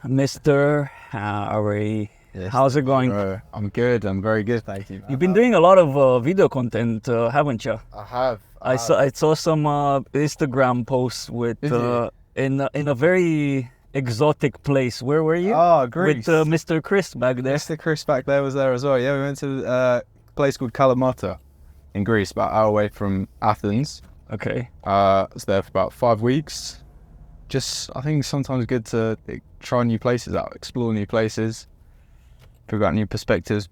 Mr. Harry. Yes, How's it going? bro. I'm good. I'm very good, thank you. You've been doing a lot of video content, haven't you? I have. I saw some Instagram posts with Did you? in a very exotic place. Where were you? Oh, Greece. With Mr. Chris back there. Mr. Chris back there was there as well. Yeah, we went to a place called Kalamata in Greece, about an hour away from Athens. Okay. I was there for about 5 weeks. Just, I think sometimes good to try new places out, explore new places, figure out new perspectives,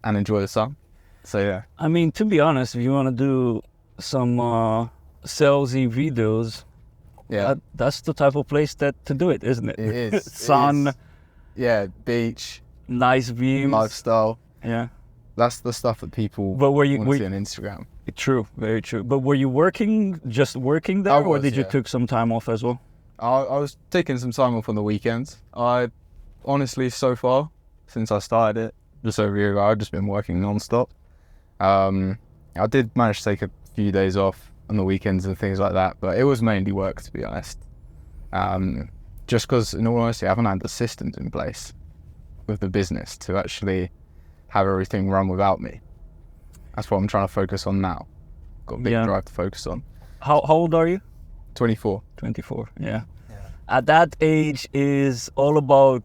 and enjoy the sun. So yeah. I mean, to be honest, if you want to do some salesy videos, Yeah. that's the type of place to do it, isn't it? It is. Sun, It is. Yeah, beach, nice views. lifestyle. Yeah. That's the stuff that people But want to see on Instagram. True, very true. But were you just working there, I or was, did you yeah. took some time off as well? I was taking some time off on the weekends. I honestly, so far, since I started it, just over a year ago, I've just been working non-stop. I did manage to take a few days off on the weekends and things like that, but it was mainly work, to be honest. Just because, in all honesty, I haven't had the systems in place with the business to actually have everything run without me. That's what I'm trying to focus on now. Got a big drive to focus on. How old are you? 24. 24, yeah. At that age is all about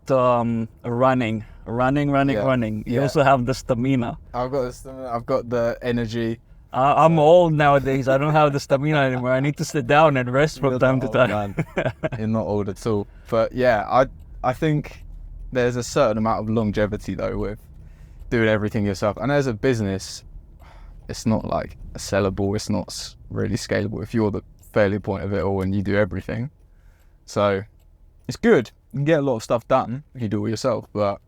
running. You Yeah. also have the stamina. I've got the stamina, I've got the energy. I'm old nowadays. I don't have the stamina anymore. I need to sit down and rest from You're time not to old, time. man. You're not old at all. But yeah, I think there's a certain amount of longevity though with doing everything yourself. And as a business, it's not like sellable. It's not really scalable if you're the failure point of it all and you do everything. So it's good. You can get a lot of stuff done if you do it yourself, but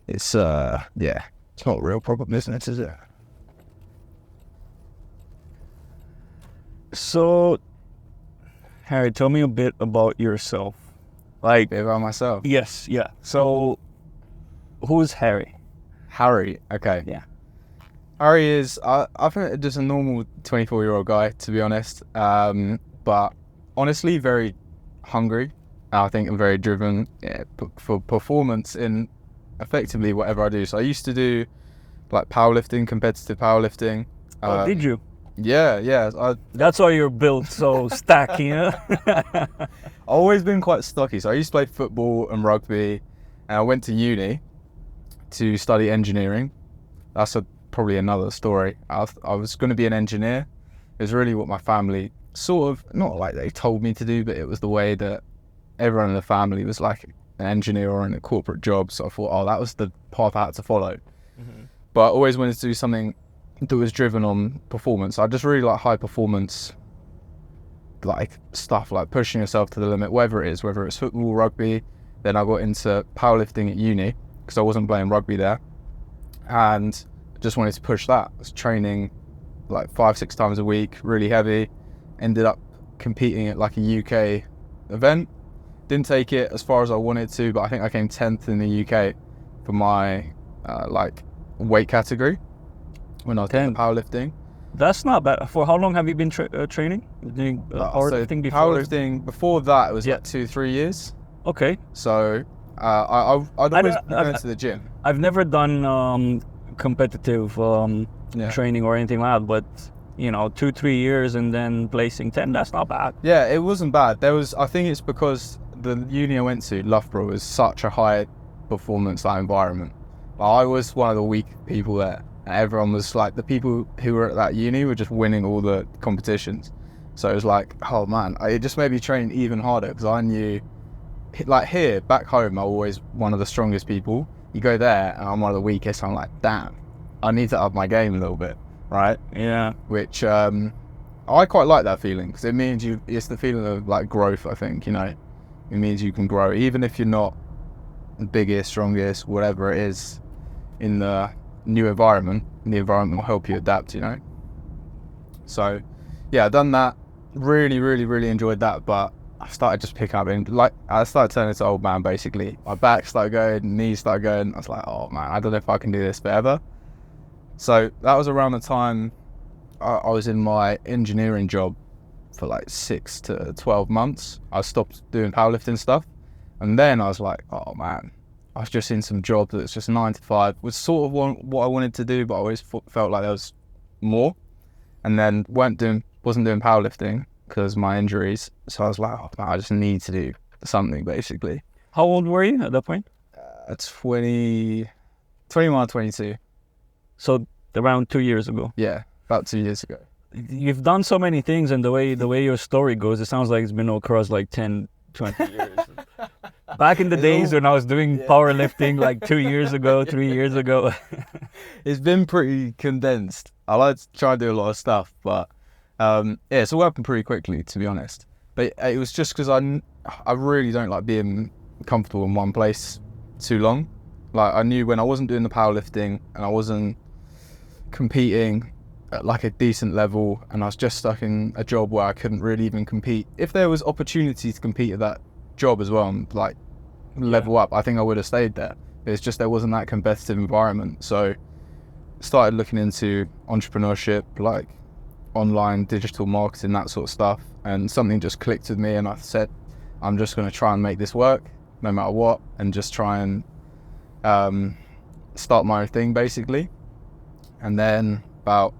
it's it's not a real proper business, is it? So, Harry, tell me a bit about yourself. Like, Bit about myself. yes, yeah. So, who's Harry? Harry, okay. Yeah. Harry is, I think just a normal 24-year-old guy, to be honest. But honestly, very hungry. I think I'm very driven for performance in effectively whatever I do. So I used to do like powerlifting, competitive powerlifting. Oh, did you? Yeah. That's why you're built so stacky, you know? I've always been quite stocky. So I used to play football and rugby, and I went to uni to study engineering. That's probably another story. I was going to be an engineer. It was really what my family sort of, not like they told me to do, but it was the way that everyone in the family was like an engineer or in a corporate job. So I thought, oh, that was the path I had to follow. Mm-hmm. But I always wanted to do something that was driven on performance. I just really like high performance, like stuff like pushing yourself to the limit, whether it's football, rugby. Then I got into powerlifting at uni because I wasn't playing rugby there, and just wanted to push that. I was training like 5-6 times a week, really heavy. Ended up competing at like a UK event. Didn't take it as far as I wanted to, but I think I came 10th in the UK for my like weight category when I was doing powerlifting. That's not bad. For how long have you been training? Doing powerlifting before? Powerlifting before that, it was like 2-3 years. Okay. So I'd always been going to the gym. I've never done competitive training or anything like that, but 2-3 years and then placing 10, that's not bad. Yeah, it wasn't bad. I think it's because the uni I went to, Loughborough, was such a high performance environment. I was one of the weak people there. And everyone was like, the people who were at that uni were just winning all the competitions. So it was like, oh man, it just made me train even harder because I knew, like here, back home, I'm always one of the strongest people. You go there and I'm one of the weakest. I'm like, damn, I need to up my game a little bit, right? Yeah. Which I quite like that feeling because it means it's the feeling of like growth, I think, It means you can grow, even if you're not the biggest, strongest, whatever it is in the new environment. The environment will help you adapt, So yeah, I've done that. Really, really, really enjoyed that, but I started just picking up and I started turning into old man basically. My back started going, knees started going. I was like, oh man, I don't know if I can do this forever. So that was around the time I was in my engineering job for like 6 to 12 months. I stopped doing powerlifting stuff And then I was like, oh man, I was just in some job that's just 9 to 5, was sort of what I wanted to do, but I always felt like there was more. And then wasn't doing powerlifting because of my injuries. So I was like, oh man, I just need to do something basically. How old were you at that point? 21, 22. So around 2 years ago. Yeah, about 2 years ago. You've done so many things, and the way your story goes, it sounds like it's been across like 10, 20 years. Back in the days when I was doing powerlifting like 2 years ago, 3 years ago. It's been pretty condensed. I like to try and do a lot of stuff, but it's all happened pretty quickly, to be honest. But it was just because I really don't like being comfortable in one place too long. Like, I knew when I wasn't doing the powerlifting and I wasn't competing at like a decent level, and I was just stuck in a job where I couldn't really even compete. If there was opportunity to compete at that job as well and like level up, I think I would have stayed there. It's just there wasn't that competitive environment. So started looking into entrepreneurship, like online digital marketing, that sort of stuff, and something just clicked with me, and I said, I'm just going to try and make this work no matter what, and just try and start my own thing basically. And then about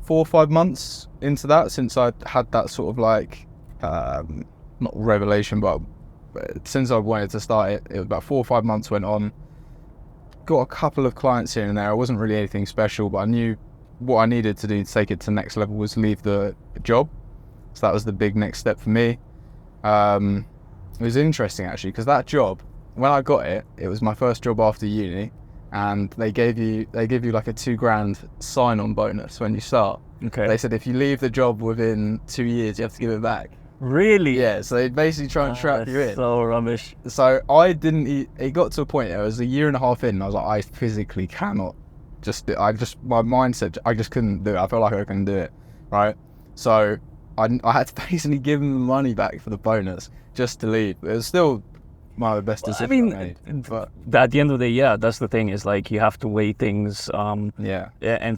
4 or 5 months into that, since I had that sort of like not revelation, but since I wanted to start it, it was about 4 or 5 months went on. Got a couple of clients here and there. It wasn't really anything special, but I knew what I needed to do to take it to the next level was leave the job. So that was the big next step for me. It was interesting actually, because that job, when I got it, it was my first job after uni, and they give you like a $2,000 sign-on bonus when you start. Okay. They said if you leave the job within 2 years, you have to give it back. Really? Yeah, so they basically try and trap you in. So rubbish. So I didn't it got to a point, it was a year and a half in, and I was like, I physically cannot my mindset, I just couldn't do it. I felt like I couldn't do it, right? So I had to basically give them the money back for the bonus just to leave. It was still one of the best decisions I made. But at the end of the day, yeah, that's the thing, is like you have to weigh things and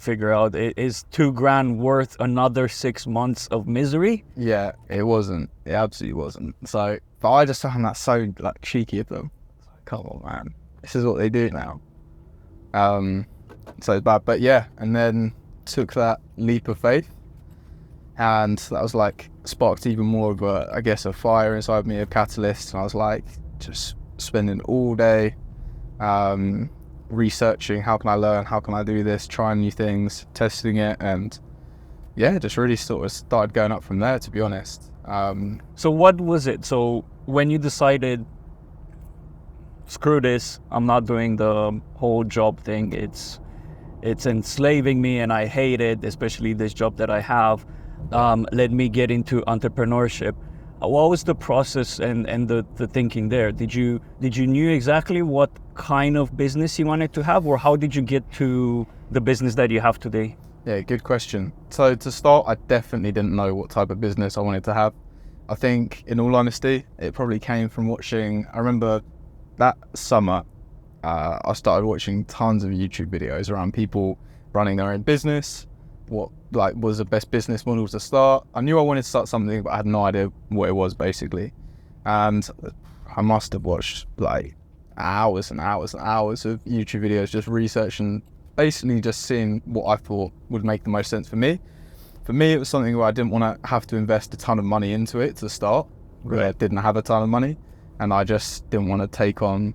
figure out, is $2,000 worth another 6 months of misery? Yeah, it wasn't. It absolutely wasn't. So, but I just found that so like cheeky of them. Come on, man. This is what they do now. So it's bad. But yeah, and then took that leap of faith, and that was like sparked even more of a fire inside me, a catalyst. And I was like, just spending all day researching, how can I learn, how can I do this, trying new things, testing it, and yeah, just really sort of started going up from there, to be honest. So what was it? So when you decided, screw this, I'm not doing the whole job thing, it's enslaving me and I hate it, especially this job that I have, let me get into entrepreneurship. What was the process and the thinking there? Did you knew exactly what kind of business you wanted to have, or how did you get to the business that you have today? Yeah, good question. So to start, I definitely didn't know what type of business I wanted to have. I think, in all honesty, it probably came from watching, I remember that summer, I started watching tons of YouTube videos around people running their own business, what like was the best business model to start. I knew I wanted to start something, but I had no idea what it was basically. And I must have watched like hours and hours and hours of YouTube videos, just researching, basically just seeing what I thought would make the most sense for me. For me, it was something where I didn't want to have to invest a ton of money into it to start, because I didn't have a ton of money, and I just didn't want to take on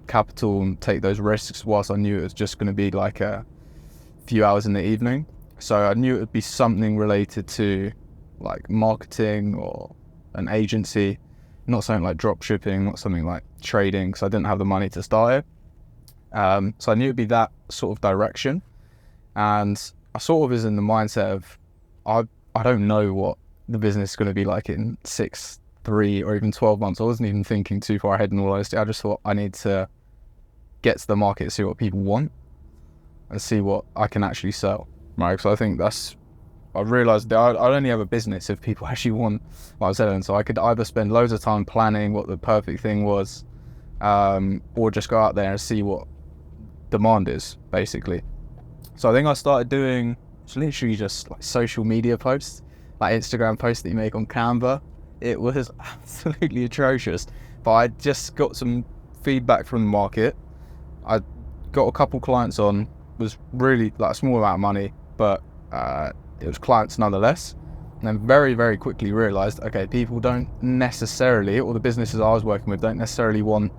capital and take those risks whilst I knew it was just going to be like a few hours in the evening. So I knew it would be something related to like marketing or an agency, not something like drop shipping, not something like trading, because I didn't have the money to start it. So I knew it'd be that sort of direction, and I sort of was in the mindset of I don't know what the business is going to be like in 6, 3 or even 12 months. I wasn't even thinking too far ahead in all honesty. I just thought I need to get to the market, see what people want, and see what I can actually sell, right? So I think I realised that I'd only have a business if people actually want what I was selling. So I could either spend loads of time planning what the perfect thing was, or just go out there and see what demand is, basically. So I think I started doing literally just like social media posts, like Instagram posts that you make on Canva, it was absolutely atrocious. But I just got some feedback from the market. I got a couple clients on, was really like a small amount of money, but it was clients nonetheless. And then very, very quickly realized, okay, people don't necessarily, or the businesses I was working with don't necessarily want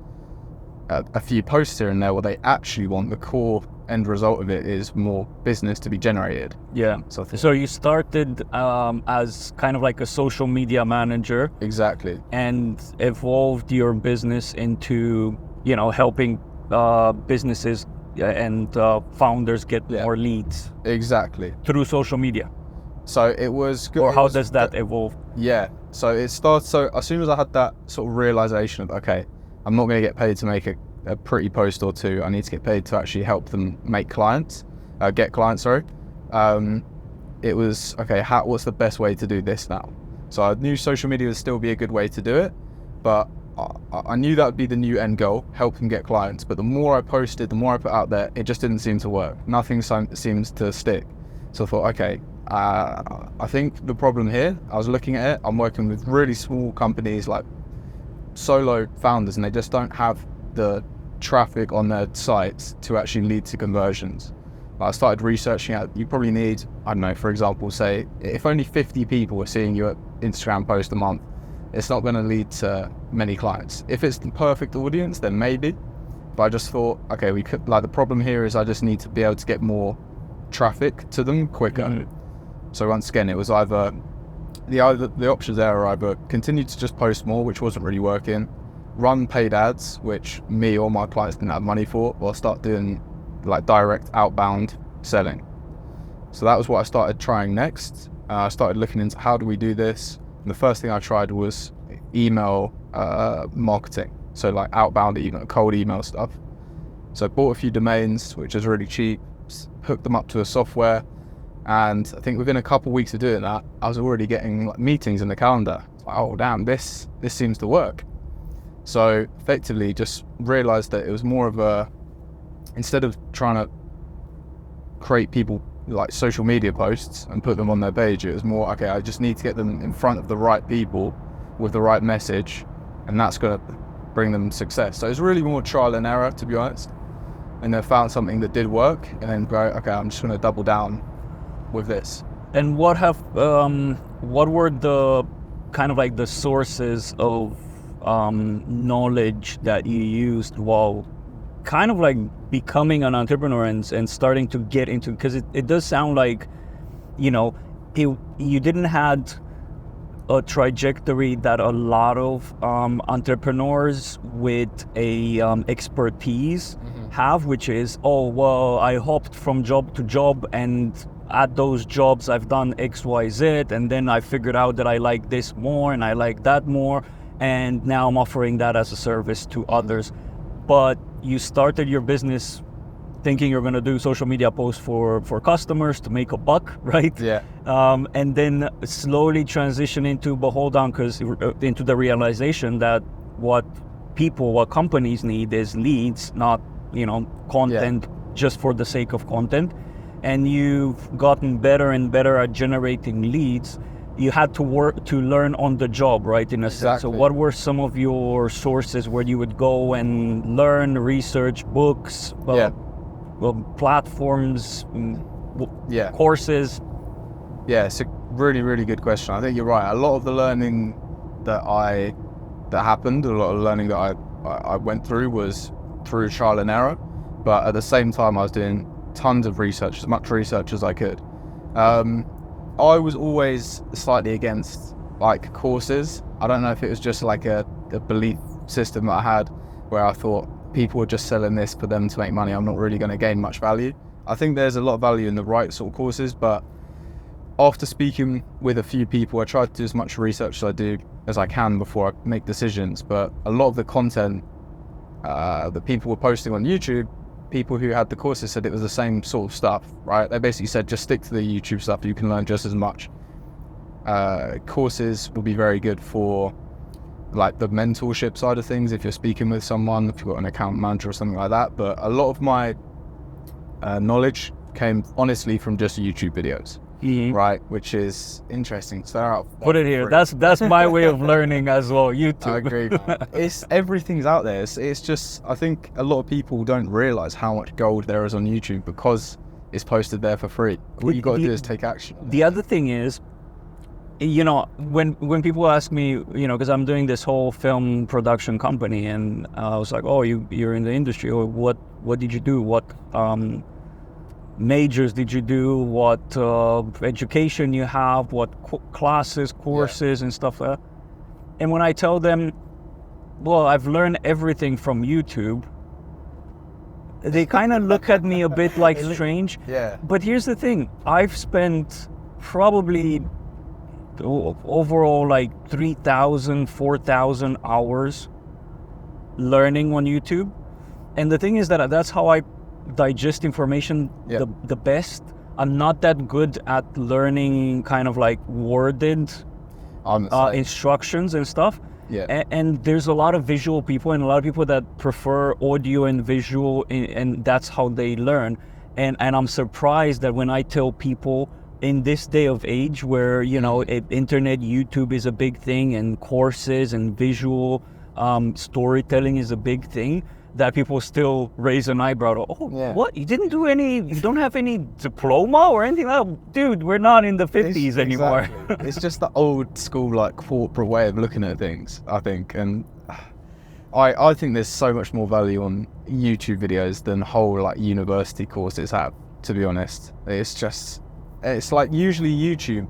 a few posts here and there. What they actually want, the core end result of it, is more business to be generated. Yeah. So you started as kind of like a social media manager. Exactly. And evolved your business into, you know, helping businesses and founders get more leads. Exactly. Through social media. So it was good. Or how does that evolve? Yeah. So it started. So as soon as I had that sort of realization of, okay, I'm not going to get paid to make a pretty post or two. I need to get paid to actually help them make clients, get clients. Sorry. It was okay. What's the best way to do this now? So I knew social media would still be a good way to do it, but I knew that would be the new end goal, help them get clients. But the more I posted, the more I put out there, it just didn't seem to work. Nothing seems to stick. So I thought, okay, I think the problem here, I was looking at it, I'm working with really small companies, like solo founders, and they just don't have the traffic on their sites to actually lead to conversions. I started researching out, you probably need, I don't know, for example, say, if only 50 people are seeing your Instagram post a month, it's not going to lead to many clients. If it's the perfect audience, then maybe. But I just thought, okay, we could, like, the problem here is I just need to be able to get more traffic to them quicker. Mm-hmm. So once again, it was either the options there are either continue to just post more, which wasn't really working, run paid ads, which me or my clients didn't have money for, or start doing like direct outbound selling. So that was what I started trying next. I started looking into how do we do this. And the first thing I tried was email marketing. So like outbound email, cold email stuff. So I bought a few domains, which is really cheap, hooked them up to a software. And I think within a couple of weeks of doing that, I was already getting like meetings in the calendar. Like, oh damn, this seems to work. So effectively just realized that it was more of a, instead of trying to create people like social media posts and put them on their page, it was more, okay, I just need to get them in front of the right people with the right message, and that's going to bring them success. So it's really more trial and error, to be honest. And I found something that did work, and then go, okay, I'm just going to double down with this. And what were the kind of like the sources of knowledge that you used while kind of like becoming an entrepreneur and starting to get into, because it does sound like, you know, you didn't had a trajectory that a lot of entrepreneurs with a expertise have, which is, oh, well, I hopped from job to job, and at those jobs I've done X, Y, Z, and then I figured out that I like this more and I like that more, and now I'm offering that as a service to others. But you started your business thinking you're going to do social media posts for customers to make a buck, right? Yeah. And then slowly transition into, but hold on, because into the realization that what companies need is leads, not, you know, content just for the sake of content. And you've gotten better and better at generating leads. You had to learn on the job, right? In a sense. So what were some of your sources where you would go and learn, research, books, platforms, courses? Yeah, it's a really, really good question. I think you're right. A lot of the learning that happened, a lot of learning that I went through was through trial and error. But at the same time, I was doing tons of research, as much research as I could. I was always slightly against like courses. I don't know if it was just like a belief system that I had, where I thought people were just selling this for them to make money. I'm not really going to gain much value. I think there's a lot of value in the right sort of courses, but after speaking with a few people, I try to do as much research as I can before I make decisions. But a lot of the content that people were posting on YouTube, people who had the courses said it was the same sort of stuff, right? They basically said, just stick to the YouTube stuff, you can learn just as much. Courses will be very good for like the mentorship side of things, if you're speaking with someone, if you've got an account manager or something like that. But a lot of my knowledge came honestly from just YouTube videos. right? Which is interesting. So put it here. That's my way of learning as well. YouTube. I agree, man. It's everything's out there. It's just, I think a lot of people don't realize how much gold there is on YouTube because it's posted there for free. What you got to do is take action. The other thing is, you know, when people ask me, you know, because I'm doing this whole film production company, and I was like, oh, you're in the industry, or what did you do? What majors did you do? What education you have? What classes, courses, and stuff like that? And when I tell them, well, I've learned everything from YouTube, they kind of look at me a bit like strange. Yeah. But here's the thing: I've spent probably overall like 3,000, 4,000 hours learning on YouTube. And the thing is that that's how I digest information the best. I'm not that good at learning kind of like worded instructions and stuff. Yeah. And there's a lot of visual people and a lot of people that prefer audio and visual, and that's how they learn. And I'm surprised that when I tell people in this day of age where, you know, internet, YouTube is a big thing, and courses and visual storytelling is a big thing, that people still raise an eyebrow. What? You don't have any diploma or anything like that? Dude, we're not in the 50s anymore. Exactly. It's just the old school, like, corporate way of looking at things, I think. And I think there's so much more value on YouTube videos than whole, like, university courses have, to be honest. It's like, usually YouTube,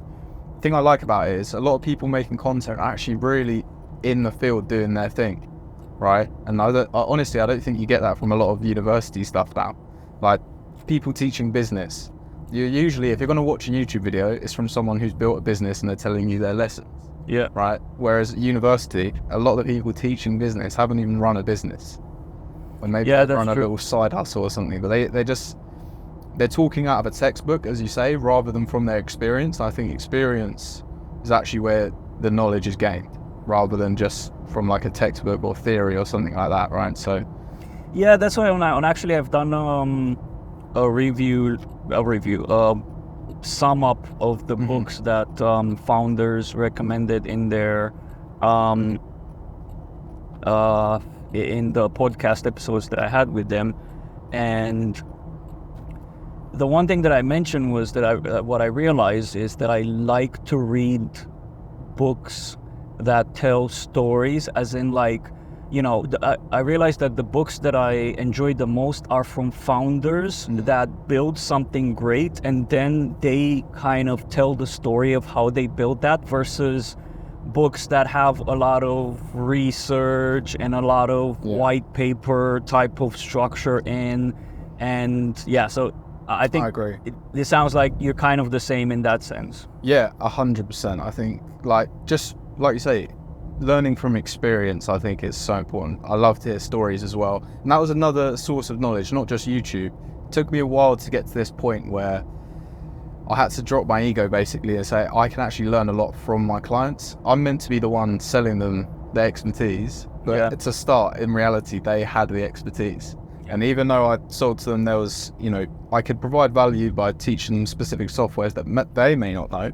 the thing I like about it is a lot of people making content are actually really in the field doing their thing, right? And honestly, I don't think you get that from a lot of university stuff now. Like, people teaching business, you usually, if you're going to watch a YouTube video, it's from someone who's built a business and they're telling you their lessons. Yeah. Right? Whereas at university, a lot of the people teaching business haven't even run a business. Or maybe they run a little side hustle or something, but they're talking out of a textbook, as you say, rather than from their experience. I think experience is actually where the knowledge is gained, rather than just from like a textbook or theory or something like that, right? So yeah, that's why actually I've done a review sum up of the books that founders recommended in their in the podcast episodes that I had with them. And the one thing that I mentioned was that what I realized is that I like to read books that tell stories, as in, like, you know, I realized that the books that I enjoy the most are from founders that build something great, and then they kind of tell the story of how they built that, versus books that have a lot of research and a lot of white paper type of structure in. And yeah, so I think I agree. It sounds like you're kind of the same in that sense. Yeah, 100%. I think, like, just like you say, learning from experience, I think, is so important. I love to hear stories as well. And that was another source of knowledge, not just YouTube. It took me a while to get to this point where I had to drop my ego, basically, and say, I can actually learn a lot from my clients. I'm meant to be the one selling them their expertise, but it's a start. In reality, they had the expertise. And even though I sold to them, there was, you know, I could provide value by teaching them specific softwares that they may not know,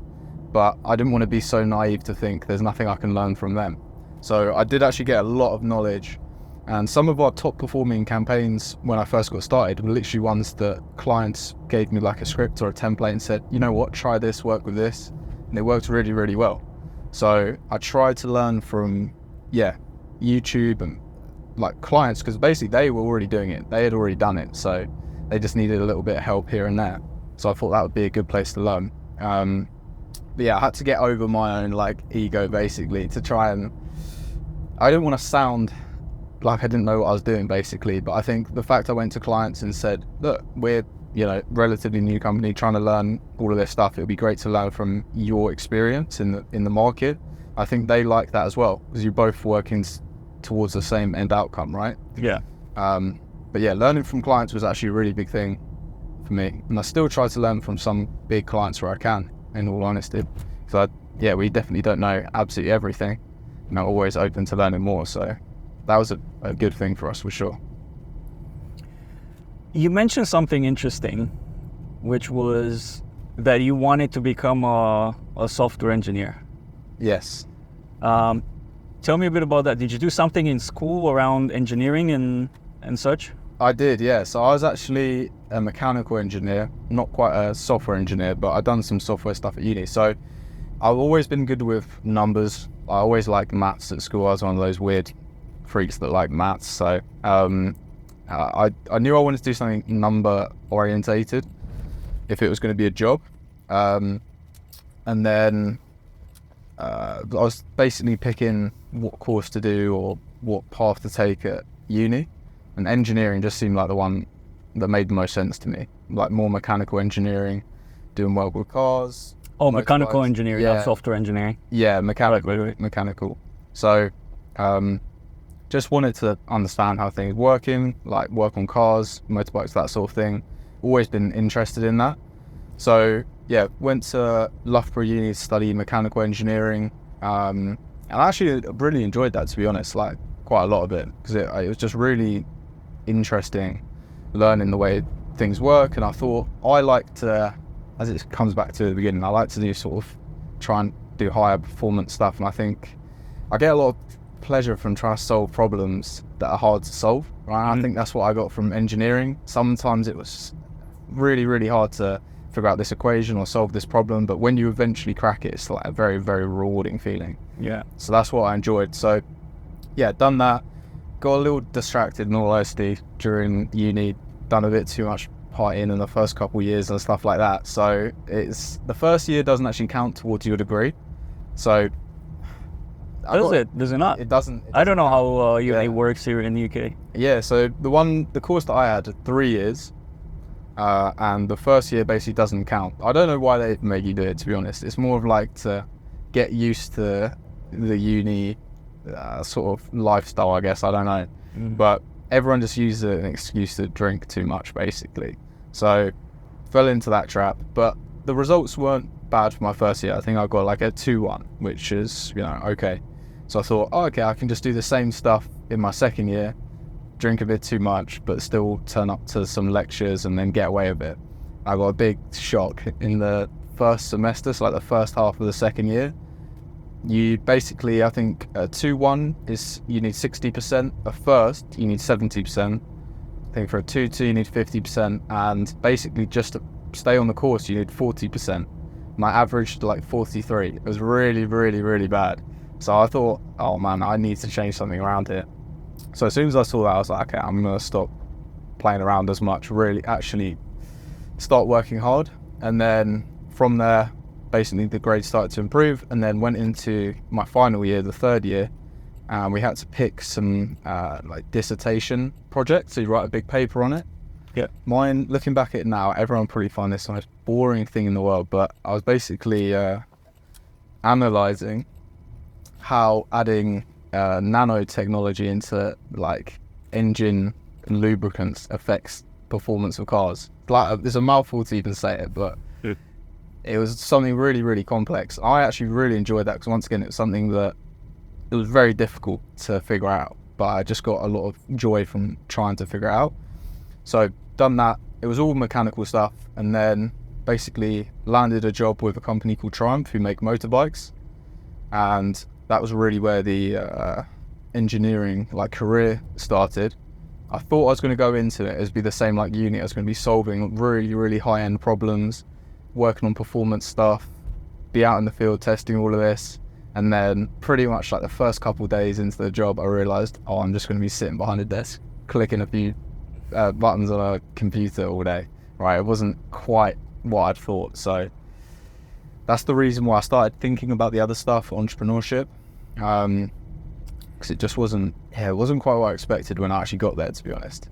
but I didn't want to be so naive to think there's nothing I can learn from them. So I did actually get a lot of knowledge, and some of our top performing campaigns when I first got started were literally ones that clients gave me like a script or a template and said, you know what, try this, work with this. And it worked really, really well. So I tried to learn from, YouTube and like clients, because basically they were already doing it. They had already done it. So they just needed a little bit of help here and there. So I thought that would be a good place to learn. But yeah, I had to get over my own like ego, basically, to try and, I didn't want to sound like I didn't know what I was doing, basically. But I think the fact I went to clients and said, look, we're, you know, relatively new company trying to learn all of this stuff. It would be great to learn from your experience in the market. I think they like that as well, because you're both working towards the same end outcome, right? Yeah. But yeah, learning from clients was actually a really big thing for me. And I still try to learn from some big clients where I can, in all honesty. So we definitely don't know absolutely everything. And I'm always open to learning more. So that was a good thing for us, for sure. You mentioned something interesting, which was that you wanted to become a software engineer. Yes. Tell me a bit about that. Did you do something in school around engineering and such? I did, yeah. So I was actually a mechanical engineer, not quite a software engineer, but I've done some software stuff at uni. So I've always been good with numbers. I always liked maths at school. I was one of those weird freaks that like maths. So I knew I wanted to do something number orientated if it was going to be a job. And then I was basically picking what course to do or what path to take at uni. And engineering just seemed like the one that made the most sense to me. Like more mechanical engineering, doing well with cars. Oh, mechanical motorbikes. engineering, Yeah. not software engineering. Yeah, mechanical. Right. Mechanical. So, just wanted to understand how things working, like work on cars, motorbikes, that sort of thing. Always been interested in that. So yeah, went to Loughborough Uni to study mechanical engineering, and I actually really enjoyed that, to be honest. Like quite a lot of it, because it was just really interesting, learning the way things work. And I thought I like to, as it comes back to the beginning, I like to do sort of try and do higher performance stuff. And I think I get a lot of pleasure from trying to solve problems that are hard to solve, right? I think that's what I got from engineering. Sometimes it was really, really hard to figure out this equation or solve this problem, but when you eventually crack it, it's like a very, very rewarding feeling. Yeah. So that's what I enjoyed. So yeah, done that. Got a little distracted in all honesty during uni, done a bit too much partying in the first couple of years and stuff like that. So it's the first year doesn't actually count towards your degree. So Does it not? It doesn't. I don't know how uni Yeah. works here in the UK. Yeah, so the course that I had 3 years, and the first year basically doesn't count. I don't know why they make you do it, to be honest. It's more of like to get used to the uni sort of lifestyle, I guess. I don't know. But everyone just uses it as an excuse to drink too much, basically. So fell into that trap. But the results weren't bad for my first year. I think I got like a 2-1, which is, okay. So I thought, okay, I can just do the same stuff in my second year, drink a bit too much, but still turn up to some lectures and then get away with it. I got a big shock in the first semester, so like the first half of the second year. You basically, I think a 2-1 is you need 60%. A first, you need 70%. I think for a 2-2, you need 50%. And basically just to stay on the course, you need 40%. My averaged like 43. It was really, really, really bad. So I thought, oh man, I need to change something around here. So as soon as I saw that, I was like, okay, I'm going to stop playing around as much, really actually start working hard. And then from there, basically the grades started to improve, and then went into my final year, the third year, and we had to pick some like dissertation project, so you write a big paper on it. Yeah. Mine, looking back at it now, everyone probably find this the most boring thing in the world, but I was basically analysing how adding nanotechnology into like engine and lubricants affects performance of cars. Like, it's a mouthful to even say it, but it was something really, really complex. I actually really enjoyed that because once again, it was something that it was very difficult to figure out, but I just got a lot of joy from trying to figure it out. So done that. It was all mechanical stuff, and then basically landed a job with a company called Triumph who make motorbikes, and that was really where the engineering like career started. I thought I was going to go into it as be the same like uni. I was going to be solving really, really high-end problems, working on performance stuff, be out in the field testing all of this. And then pretty much like the first couple of days into the job, I realized, oh, I'm just going to be sitting behind a desk clicking a few buttons on a computer all day. Right, it wasn't quite what I'd thought. So that's the reason why I started thinking about the other stuff, entrepreneurship, because it just wasn't quite what I expected when I actually got there, to be honest.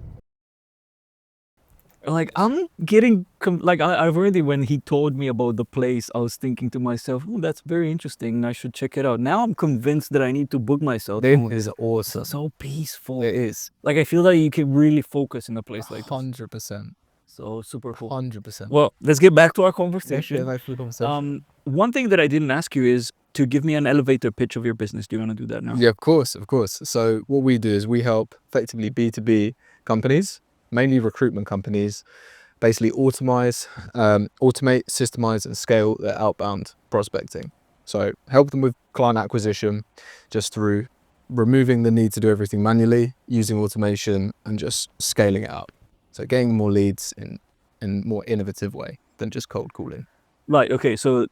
Like, I'm getting I've already, when he told me about the place, I was thinking to myself, oh, that's very interesting, I should check it out. Now I'm convinced that I need to book myself. It is awesome. So peaceful. It is. Like, I feel like you can really focus in a place like this. 100%. So super cool. 100%. Well, let's get back to our conversation. Yeah, One thing that I didn't ask you is to give me an elevator pitch of your business. Do you want to do that now? Yeah, of course. So what we do is we help effectively B2B companies, mainly recruitment companies, basically automate, systemize, and scale their outbound prospecting. So help them with client acquisition just through removing the need to do everything manually, using automation, and just scaling it up. So getting more leads in more innovative way than just cold calling. Right. Okay. So,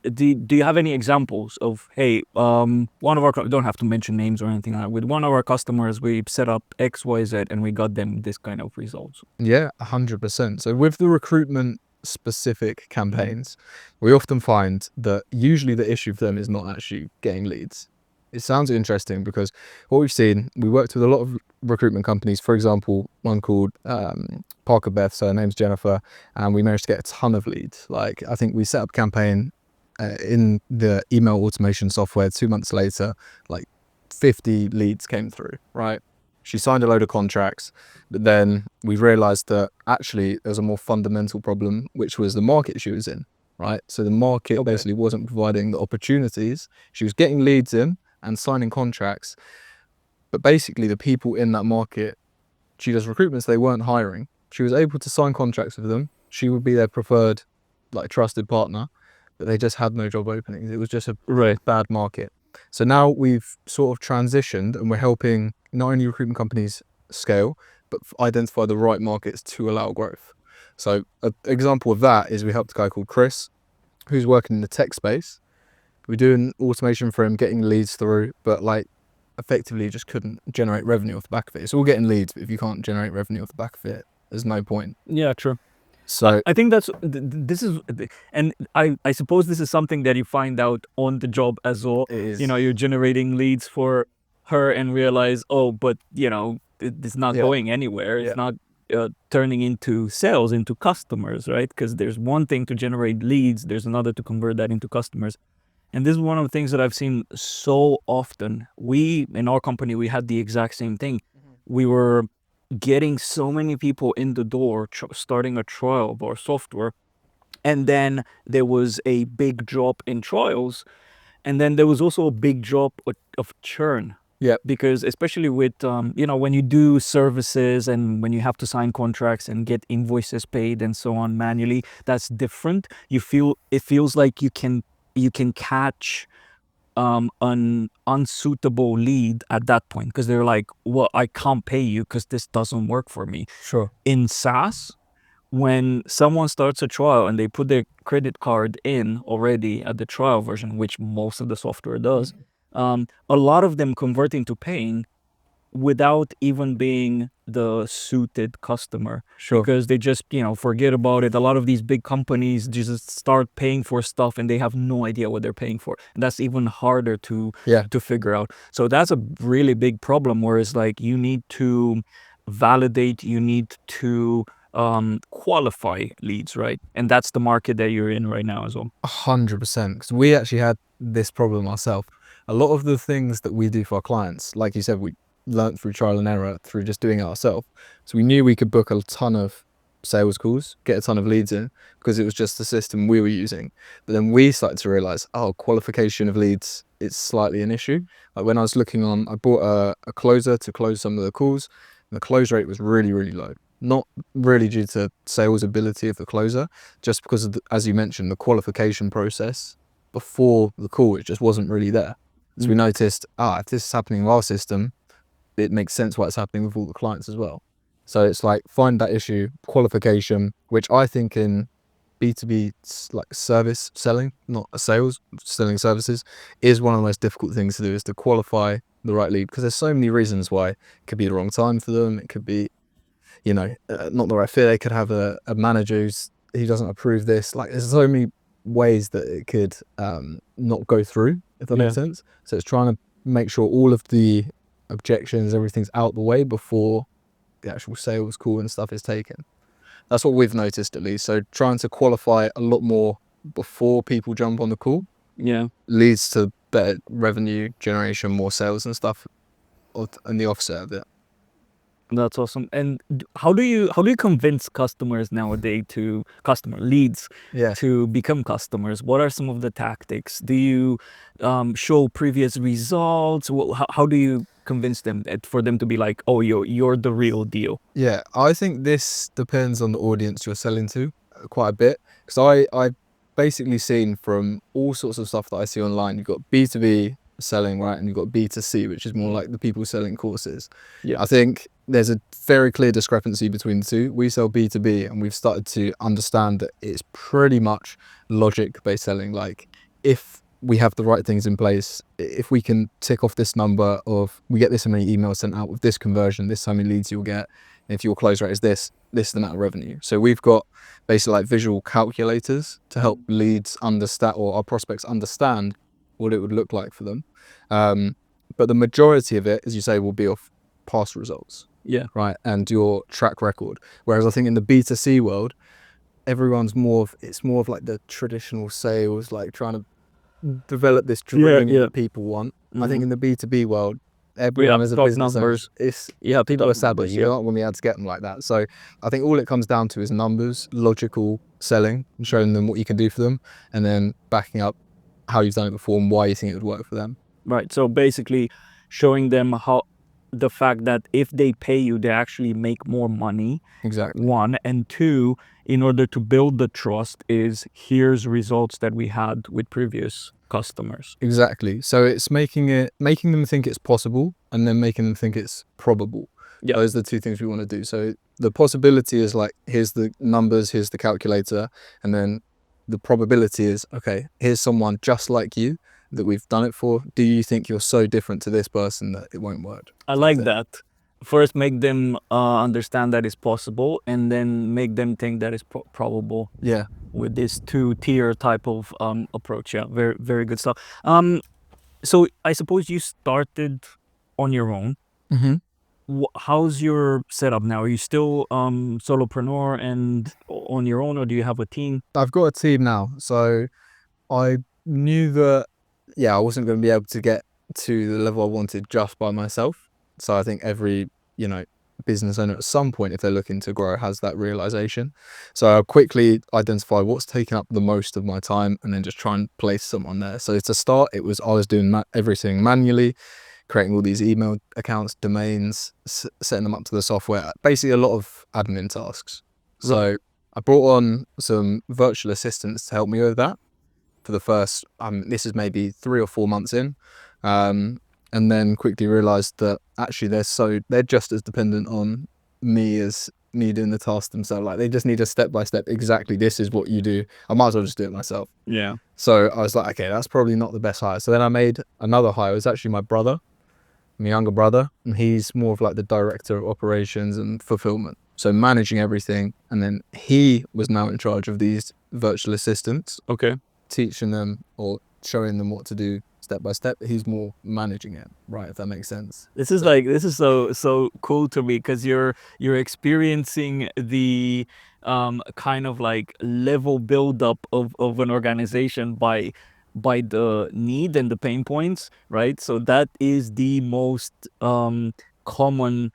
do you have any examples of, hey, one of our don't have to mention names or anything like that. With one of our customers, we set up X, Y, Z, and we got them this kind of results. Yeah, 100%. So with the recruitment specific campaigns, we often find that usually the issue for them is not actually getting leads. It sounds interesting because what we've seen, we worked with a lot of recruitment companies, for example, one called Parker Beth, so her name's Jennifer, and we managed to get a ton of leads. Like, I think we set up a campaign in the email automation software. 2 months later, like 50 leads came through, right? She signed a load of contracts, but then we realized that actually there's a more fundamental problem, which was the market she was in, right? So the market basically wasn't providing the opportunities. She was getting leads in and signing contracts, but basically the people in that market, she does recruitments, they weren't hiring. She was able to sign contracts with them. She would be their preferred, like, trusted partner, but they just had no job openings. It was just a bad market. So now we've sort of transitioned and we're helping not only recruitment companies scale, but identify the right markets to allow growth. So an example of that is we helped a guy called Chris, who's working in the tech space. We're doing automation for him, getting leads through, but like effectively just couldn't generate revenue off the back of it. It's all getting leads, but if you can't generate revenue off the back of it, there's no point. Yeah, true. So I think this is, and I suppose this is something that you find out on the job as well. it is, You know, you're generating leads for her and realize, oh, but it's not going anywhere. It's not turning into sales, into customers, right? Because there's one thing to generate leads, there's another to convert that into customers. And this is one of the things that I've seen so often. We, in our company, we had the exact same thing. We were getting so many people in the door, starting a trial of our software. And then there was a big drop in trials. And then there was also a big drop of churn. yeah, Because especially with, when you do services and when you have to sign contracts and get invoices paid and so on manually, that's different. It feels like you can catch an unsuitable lead at that point because they're like, well, I can't pay you because this doesn't work for me. sure. In SaaS, when someone starts a trial and they put their credit card in already at the trial version, which most of the software does, a lot of them convert into paying without even being the suited customer. Sure. Because they just, forget about it. A lot of these big companies just start paying for stuff and they have no idea what they're paying for. And that's even harder to figure out. So that's a really big problem, where it's like you need to validate, you need to qualify leads, right? And that's the market that you're in right now as well. 100%, because we actually had this problem ourselves. A lot of the things that we do for our clients, like you said, we learnt through trial and error, through just doing it ourselves. So we knew we could book a ton of sales calls, get a ton of leads in, because it was just the system we were using. But then we started to realize, qualification of leads is slightly an issue. Like when I was looking on, I bought a closer to close some of the calls, and the close rate was really, really low. Not really due to sales ability of the closer, just because of as you mentioned, the qualification process before the call, it just wasn't really there. So we noticed, if this is happening with our system, it makes sense why it's happening with all the clients as well. So it's like, find that issue, qualification, which I think in B2B, like service selling, not a sales, selling services, is one of the most difficult things to do, is to qualify the right lead, because there's so many reasons why. It could be the wrong time for them. It could be, not the right fit. They could have a manager who doesn't approve this. Like, there's so many ways that it could not go through, if that makes sense. So it's trying to make sure all of the objections, everything's out the way before the actual sales call and stuff is taken. That's what we've noticed, at least. So trying to qualify a lot more before people jump on the call leads to better revenue generation, more sales and stuff, and the offset of it. That's awesome. And how do you convince customers nowadays customer leads to become customers? What are some of the tactics? Do you show previous results? How do you convince them for them to be like, oh, you're the real deal? Yeah, I think this depends on the audience you're selling to quite a bit. Because I've basically seen from all sorts of stuff that I see online, you've got B2B selling, right? And you've got B2C, which is more like the people selling courses. Yeah. I think there's a very clear discrepancy between the two. We sell B2B and we've started to understand that it's pretty much logic-based selling. Like if we have the right things in place, if we can tick off this number of, we get this many emails sent out with this conversion, this how many leads you'll get, and if your close rate is this the amount of revenue. So we've got basically like visual calculators to help leads understand, or our prospects understand what it would look like for them. But the majority of it, as you say, will be off past results. Yeah. Right. And your track record. Whereas I think in the B2C world, everyone's it's more of like the traditional sales, like trying to develop this dream that people want. I think in the B2B world, everyone is a business owner. People are savvy. You don't want to be able to get them like that. So I think all it comes down to is numbers, logical selling, and showing them what you can do for them, and then backing up how you've done it before and why you think it would work for them. Right. So basically showing them the fact that if they pay you, they actually make more money. Exactly. One, and two, in order to build the trust, is here's results that we had with previous customers. Exactly. So it's making them think it's possible, and then making them think it's probable. Yeah. Those are the two things we want to do. So the possibility is like, here's the numbers, here's the calculator, and then the probability is, okay, here's someone just like you that we've done it for. Do you think you're so different to this person that it won't work? I like that. First, make them understand that it's possible, and then make them think that it's probable. Yeah. With this 2-tier type of approach. Yeah, very, very good stuff. So I suppose you started on your own. Mm-hmm. How's your setup now? Are you still solopreneur and on your own, or do you have a team? I've got a team now. So I knew that, I wasn't going to be able to get to the level I wanted just by myself. So I think every, business owner at some point, if they're looking to grow, has that realization. So I quickly identify what's taking up the most of my time, and then just try and place someone there. So to start, I was doing everything manually, creating all these email accounts, domains, setting them up to the software, basically a lot of admin tasks. Right. So I brought on some virtual assistants to help me with that for the first, this is maybe 3 or 4 months in. And then quickly realized that actually they're just as dependent on me as me doing the task themselves. Like they just need a step-by-step, exactly this is what you do. I might as well just do it myself. Yeah. So I was like, okay, that's probably not the best hire. So then I made another hire. It was actually my younger brother, and he's more of like the director of operations and fulfillment. So managing everything. And then he was now in charge of these virtual assistants. Okay. Teaching them or showing them what to do step by step. He's more managing it, right? If that makes sense. This is so cool to me, because you're experiencing the kind of like level buildup of an organization by the need and the pain points, right? So that is the most common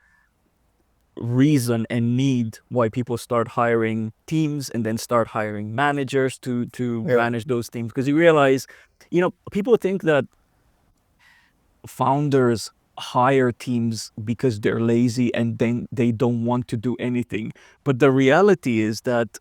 reason and need why people start hiring teams and then start hiring managers to manage those teams, because you realize, people think that founders hire teams because they're lazy and then they don't want to do anything. But the reality is that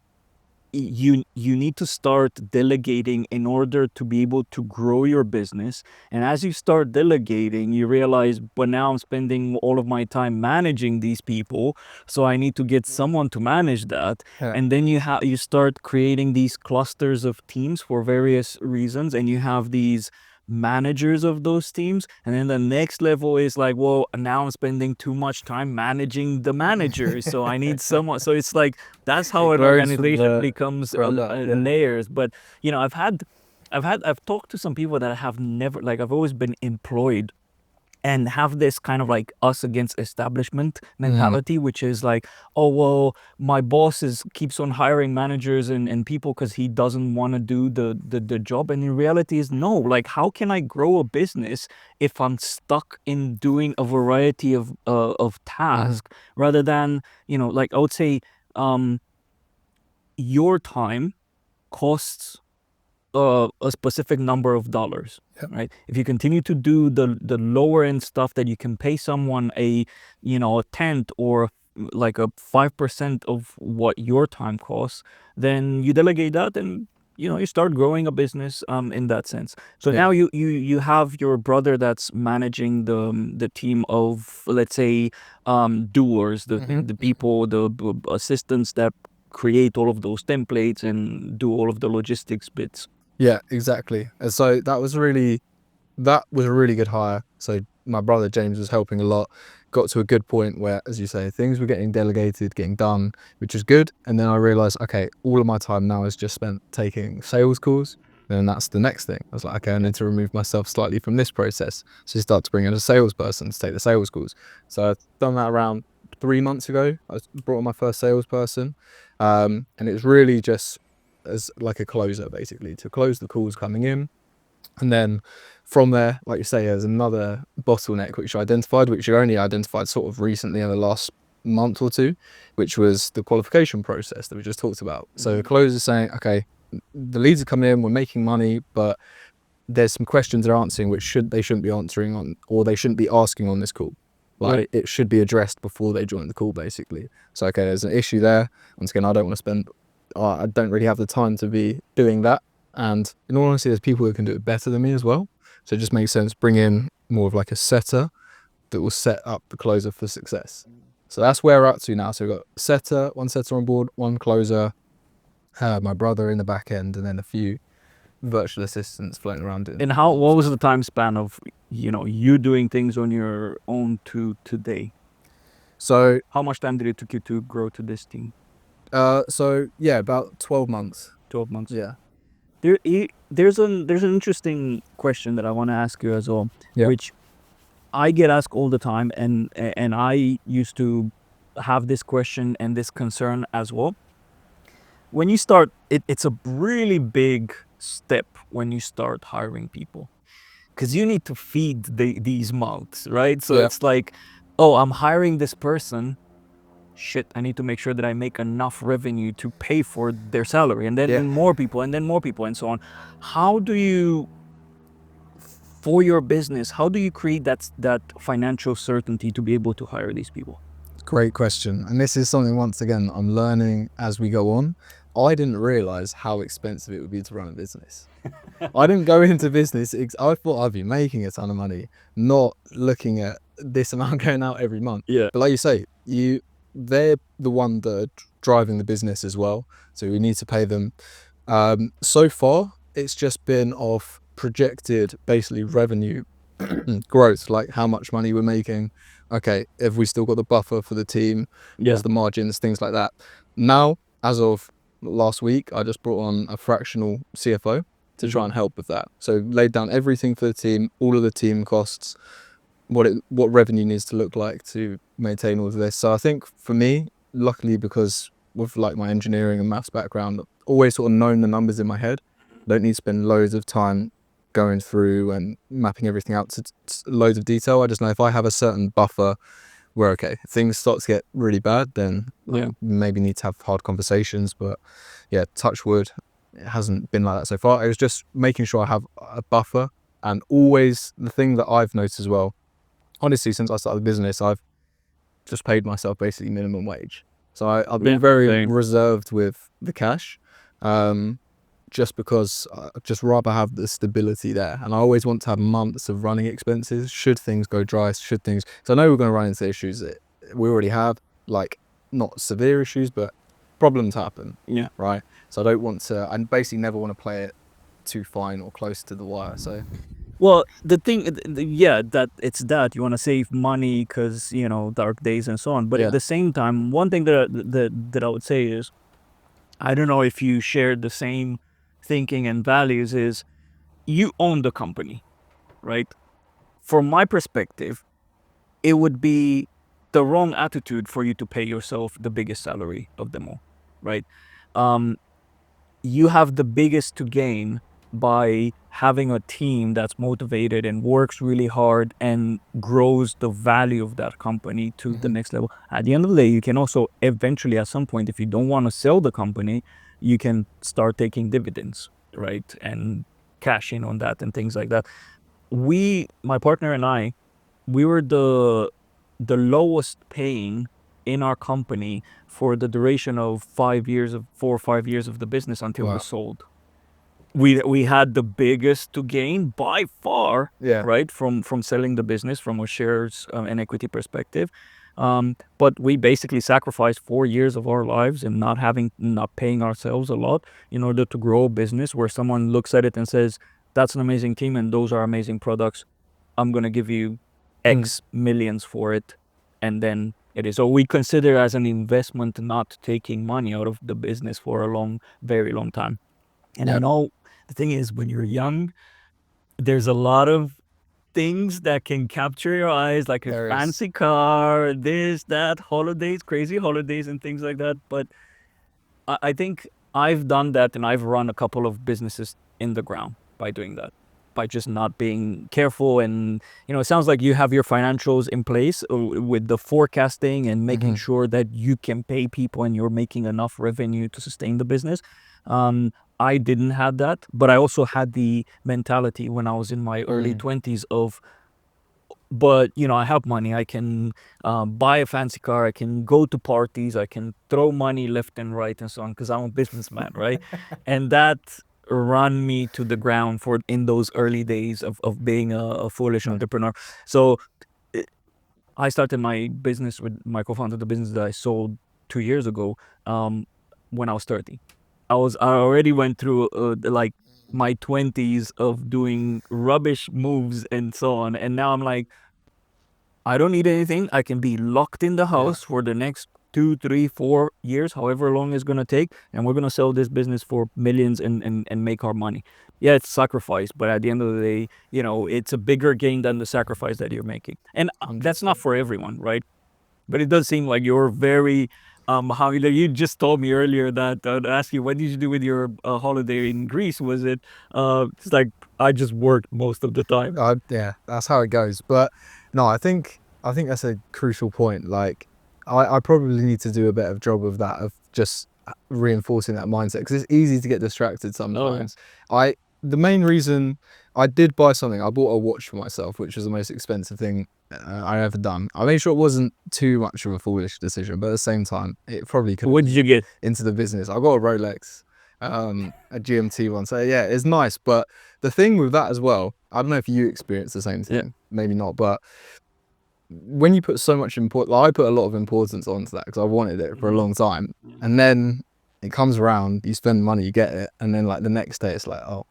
you need to start delegating in order to be able to grow your business. And as you start delegating, you realize, but now I'm spending all of my time managing these people, so I need to get someone to manage that. Yeah. And then you start creating these clusters of teams for various reasons, and you have these managers of those teams. And then the next level is like, well, now I'm spending too much time managing the managers, so I need someone. So it's like, that's how an organization becomes layers. But I've talked to some people that have never, like, I've always been employed and have this kind of like us against establishment mentality, which is like, oh, well, my boss keeps on hiring managers and people because he doesn't want to do the job. And in reality is, no, like, how can I grow a business if I'm stuck in doing a variety of tasks, rather than, like, I would say, your time costs a specific number of dollars, Yep. right? If you continue to do the lower end stuff that you can pay someone a tenth or like a 5% of what your time costs, then you delegate that, and you start growing a business in that sense. So Yeah. now you have your brother that's managing the team of, let's say, doers, the people, the assistants that create all of those templates and do all of the logistics bits. Yeah, exactly. And so that was a really good hire. So my brother James was helping a lot. Got to a good point where, as you say, things were getting delegated, getting done, which was good. And then I realized, okay, all of my time now is just spent taking sales calls. And that's the next thing. I was like, okay, I need to remove myself slightly from this process. So you start to bring in a salesperson to take the sales calls. So I've done that around 3 months ago. I brought on my first salesperson. And it was really just as like a closer, basically, to close the calls coming in. And then from there, like you say, there's another bottleneck which I identified, which you only identified sort of recently in the last month or two, which was the qualification process that we just talked about. So the closer is saying, okay, the leads are coming in, we're making money, but there's some questions they're answering which they shouldn't be answering on, or they shouldn't be asking on this call. Like Right. it should be addressed before they join the call, basically. So okay, there's an issue there. Once again, I don't want to spend. I don't really have the time to be doing that. And in all honesty, there's people who can do it better than me as well. So it just makes sense bring in more of like a setter that will set up the closer for success. So that's where we're up to now. So we've got one setter on board, one closer, my brother in the back end, and then a few virtual assistants floating around it. And what was the time span of you doing things on your own to today? So How much time did it took you to grow to this team? yeah, about 12 months. 12 months. Yeah. There's an interesting question that I want to ask you as well, Yeah. which I get asked all the time, and I used to have this question and this concern as well. When you start, it's a really big step when you start hiring people, because you need to feed these mouths, right? So Yeah. it's like, oh, I'm hiring this person. Shit, I need to make sure that I make enough revenue to pay for their salary, and then Yeah. more people, and then more people, and so on. How do you, for your business, how do you create that financial certainty to be able to hire these people? Great question. And this is something, once again, I'm learning as we go on. I didn't realize how expensive it would be to run a business. I didn't go into business. I thought I'd be making a ton of money, not looking at this amount going out every month. Yeah. But like you say, they're the one that are driving the business as well. So we need to pay them. So far, it's just been of projected, basically, revenue growth, like how much money we're making. Okay, have we still got the buffer for the team? Yeah. What's the margins, things like that. Now, as of last week, I just brought on a fractional CFO to try and help with that. So laid down everything for the team, all of the team costs, what revenue needs to look like to maintain all of this. So I think for me, luckily, because with like my engineering and maths background, I've always sort of known the numbers in my head. Don't need to spend loads of time going through and mapping everything out to loads of detail. I just know if I have a certain buffer where, okay, if things start to get really bad, then Yeah. maybe need to have hard conversations. But yeah, touch wood, it hasn't been like that so far. It was just making sure I have a buffer. And always the thing that I've noticed as well, honestly, since I started the business, I've just paid myself basically minimum wage. So I've been very same. reserved with the cash, just because I'd just rather have the stability there. And I always want to have months of running expenses should things go dry, because I know we're going to run into issues that we already have, like not severe issues, but problems happen. Yeah. Right. So I don't want to, I basically never want to play it too fine or close to the wire. So Well, the thing, that it's that you want to save money because dark days and so on. But Yeah. at the same time, one thing that I would say is, I don't know if you share the same thinking and values, is you own the company, right? From my perspective, it would be the wrong attitude for you to pay yourself the biggest salary of them all, right? You have the biggest to gain by having a team that's motivated and works really hard and grows the value of that company to the next level. At the end of the day, you can also eventually, at some point, if you don't want to sell the company, you can start taking dividends. right? And cash in on that and things like that. My partner and I, we were the lowest paying in our company for the duration of 4 or 5 years of the business until it Wow. was sold. We had the biggest to gain by far, Yeah. right, from selling the business from a shares and equity perspective. But we basically sacrificed 4 years of our lives and not paying ourselves a lot in order to grow a business where someone looks at it and says, that's an amazing team and those are amazing products. I'm going to give you X millions for it. And then it is. So we consider as an investment, not taking money out of the business for a very long time. And I Yeah. know the thing is, when you're young, there's a lot of things that can capture your eyes, like a There is. fancy car, this, that, holidays, crazy holidays, and things like that. But I think I've done that, and I've run a couple of businesses in the ground by doing that, by just not being careful. And it sounds like you have your financials in place with the forecasting and making sure that you can pay people and you're making enough revenue to sustain the business. I didn't have that, but I also had the mentality when I was in my early 20s of, but I have money. I can buy a fancy car. I can go to parties. I can throw money left and right and so on because I'm a businessman, right? And that run me to the ground for in those early days of being a foolish entrepreneur. So I started my business with my co-founder, the business that I sold 2 years ago, when I was 30. I already went through like my 20s of doing rubbish moves and so on, and now I'm like, I don't need anything. I can be locked in the house for the next 2, 3, 4 years, however long it's gonna take, and we're gonna sell this business for millions and make our money. Yeah, it's sacrifice, but at the end of the day, it's a bigger gain than the sacrifice that you're making. And that's not for everyone, right? But it does seem like you're very how you just told me earlier that to ask you, what did you do with your holiday in Greece? Was it it's like I just worked most of the time. Yeah, that's how it goes. But no, I think that's a crucial point. Like, I probably need to do a better job of that, of just reinforcing that mindset, because it's easy to get distracted sometimes. The main reason I did buy something, I bought a watch for myself, which was the most expensive thing I ever done. I made sure it wasn't too much of a foolish decision, but at the same time, it probably could. What did you get? Into the business? I got a Rolex, a GMT one. So yeah, it's nice. But the thing with that as well, I don't know if you experience the same thing. Maybe not, but when you put so much I put a lot of importance onto that because I wanted it for a long time, and then it comes around, you spend money, you get it, and then like the next day it's like, oh,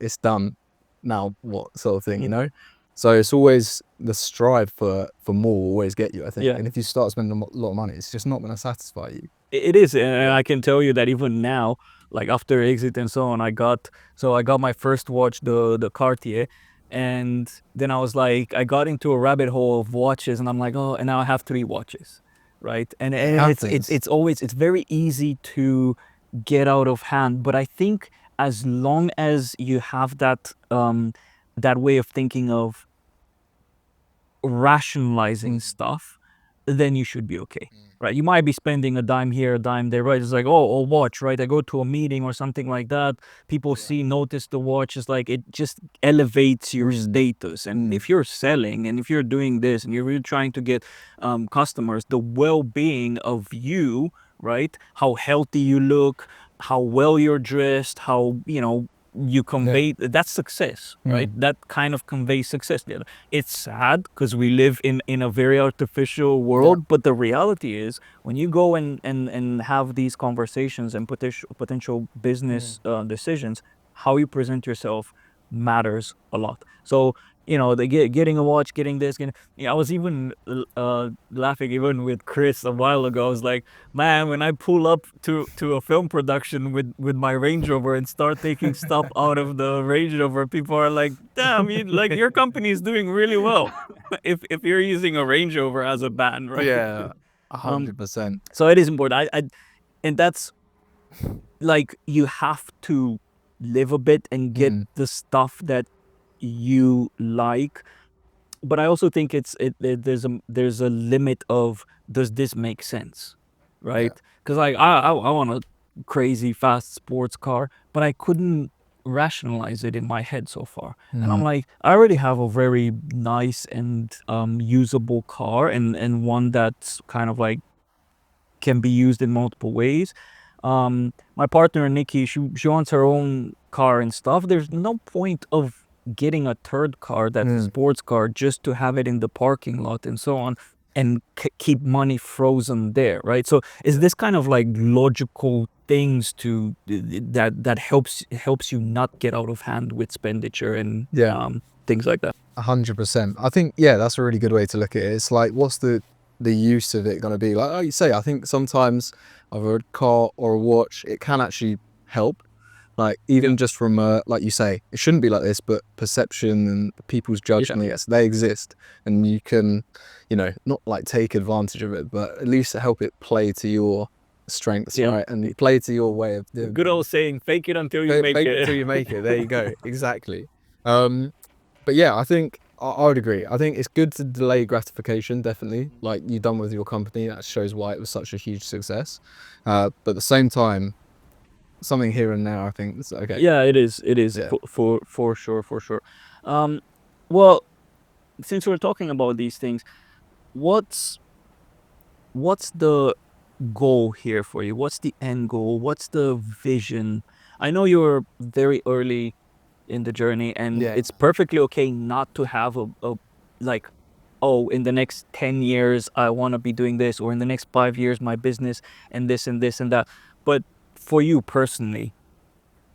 it's done. Now what, sort of thing, So it's always the strive for more will always get you, I think. And if you start spending a lot of money, it's just not going to satisfy you. It is, and I can tell you that even now, like after exit and so on, I got my first watch, the Cartier, and then I was like, I got into a rabbit hole of watches, and I'm like, oh, and now I have 3 watches, right? And it's very easy to get out of hand, but I think as long as you have that that way of thinking of rationalizing stuff, then you should be okay, right? You might be spending a dime here, a dime there, right? It's like, oh, watch, right? I go to a meeting or something like that. People notice the watch. It's like, it just elevates your status. And if you're selling and if you're doing this and you're really trying to get customers, the well-being of you, right? How healthy you look, how well you're dressed, how, you convey, that's success, right? That kind of conveys success. It's sad because we live in a very artificial world, but the reality is when you go and have these conversations and potential business decisions, how you present yourself matters a lot. So getting a watch, getting this, I was even laughing even with Chris a while ago. I was like, man, when I pull up to a film production with my Range Rover and start taking stuff out of the Range Rover, people are like, damn, like your company is doing really well if you're using a Range Rover as a band, right? Yeah, 100%. So it is important. And that's like, you have to live a bit and get the stuff that you like. But I also think there's a limit of, does this make sense, right? Because like I want a crazy fast sports car, but I couldn't rationalize it in my head so far. And I'm like, I already have a very nice and usable car, and one that's kind of like can be used in multiple ways. My partner Nikki, she wants her own car and stuff. There's no point of getting a third car that's a sports car just to have it in the parking lot and so on, and keep money frozen there, right? So is this kind of like logical things to that helps you not get out of hand with expenditure and things like that? 100%. I think, yeah, that's a really good way to look at it. It's like, what's the use of it going to be? Like you say, I think sometimes either a car or a watch, it can actually help. Like even just from, like you say, it shouldn't be like this, but perception and people's judgment, yes, they exist, and you can, you know, not like take advantage of it, but at least help it play to your strengths, right? And play to your way of doing. Good old saying, fake it until you make Fake it. it until you make it. There you go. Exactly. But yeah, I think I would agree. I think it's good to delay gratification, definitely. Like you've done with your company, that shows why it was such a huge success. But at the same time, something here and now, I think it's okay. Yeah, it is. It is for sure, for sure. Well, since we're talking about these things, what's the goal here for you? What's the end goal? What's the vision? I know you're very early in the journey, and it's perfectly okay not to have a like, oh, in the next 10 years I want to be doing this, or in the next 5 years my business and this and this and that. But for you personally,